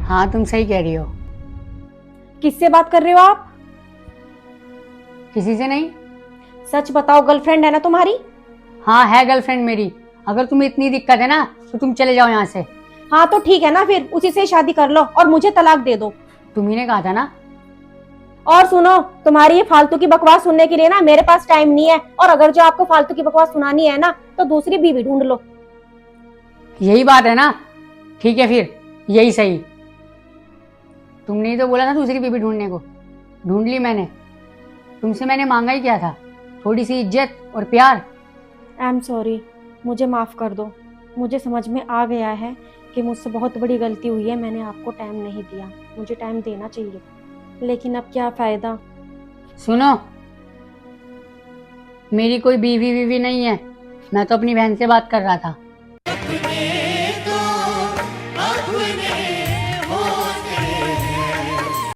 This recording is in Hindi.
हाँ तुम सही कह रही हो। किससे बात कर रहे हो आप? किसी से नहीं। सच बताओ, गर्लफ्रेंड है ना तुम्हारी? हाँ है गर्लफ्रेंड मेरी। अगर तुम्हें इतनी दिक्कत है ना तो तुम चले जाओ यहाँ से। हाँ तो ठीक है ना, फिर उसी से शादी कर लो और मुझे तलाक दे दो। तुम्ही ने कहा था ना। और सुनो, तुम्हारी ये फालतू की बकवास सुनने के लिए ना मेरे पास टाइम नहीं है, और अगर जो आपको फालतू की बकवास सुनानी है ना तो दूसरी बीवी ढूंढ लो। यही बात है ना। ठीक है फिर यही सही। तुमने ही तो बोला था दूसरी बीबी ढूंढने को। ढूंढ ली मैंने। तुमसे मैंने मांगा ही क्या था? थोड़ी सी इज्जत और प्यार। आई एम सॉरी, मुझे माफ कर दो। मुझे समझ में आ गया है कि मुझसे बहुत बड़ी गलती हुई है, मैंने आपको टाइम नहीं दिया, मुझे टाइम देना चाहिए, लेकिन अब क्या फायदा। सुनो, मेरी कोई बीवी वीवी नहीं है। मैं तो अपनी बहन से बात कर रहा था।